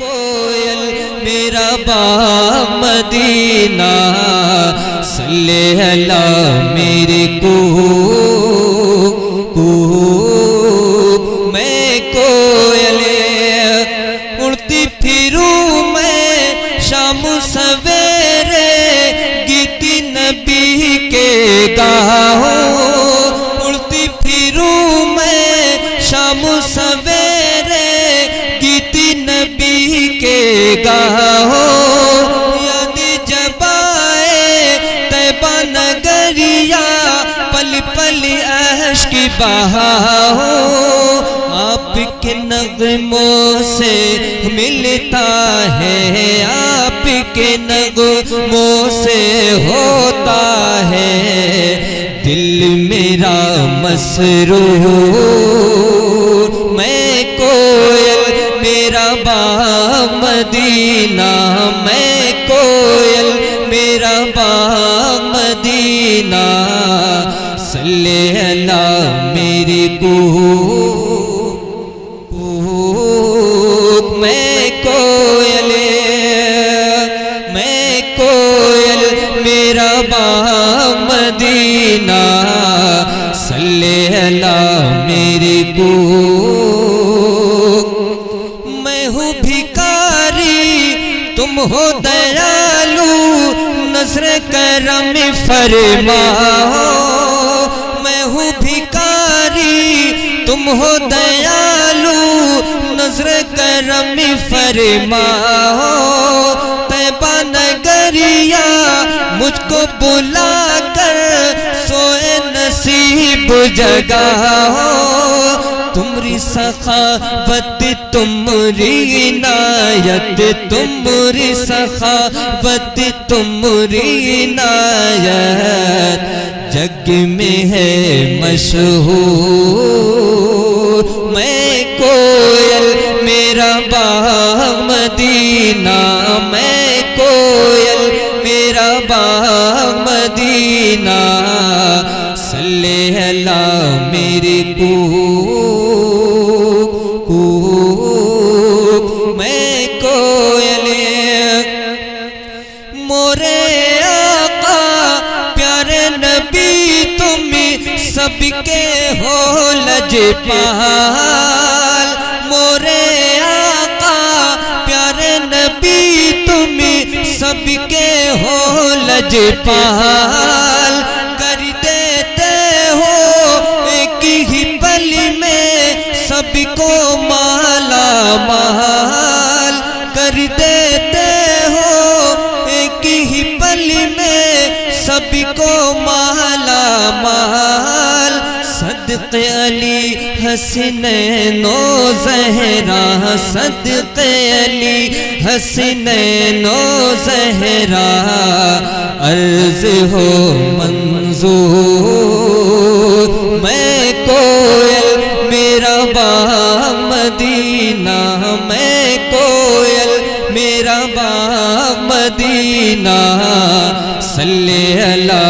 कोयल मेरा बाग मदीना, सल्ले अला मेरे को मैं कोयल उड़ती फिरूं मैं शाम सवेरे, गीती नबी के गाओ। उड़ती फिरूं मैं शाम सवेरे, गीती नबी के गाओ। याद जब आए तैबा नगरिया, पल पल अश्क बहाओ। आपके नगमों से मिलता है, आपके नगमों से होता है दिल मेरा मसरूर। मैं कोयल मेरा बाग मदीना, मैं कोयल मेरा बाग मदीना, सल्ले अला मेरी मैं कोयल मेरा बाग मदीना, सल्ले अला मेरी मैं हूँ भिखारी तुम हो दयालु, नज़्र करम फरमाओ। मैं हूँ भिखारी तुम हो दयालु, नज़्र करम फरमाओ। तैबा नगरिया मुझको बुलाकर सोए नसीब जगाओ। तुमरी सखावत तुमरी इनायत, तुमरी सखावत तुमरी इनायत जग में है मशहूर। मैं कोयल मेरा बाग मदीना, मैं कोयल मेरा बाग मदीना, सल्ले अला मेरी मैं कोयल मोरे आका प्यारे नबी, तुम सबके हो लजपाल। मोरे आका प्यारे नबी, तुम सबके हो लजपाल। कर देते हो एक ही पल में सबको माला माल, कर देते हो एक ही पल में सबको माला माल। सदक़े अली हसनैनो ज़हरा, सदक़े अली हसनैनो ज़हरा, अर्ज़ हो मंजूर। मैं कोयल मेरा बाग मदीना, मैं कोयल मेरा बाग मदीना, सल्ले अला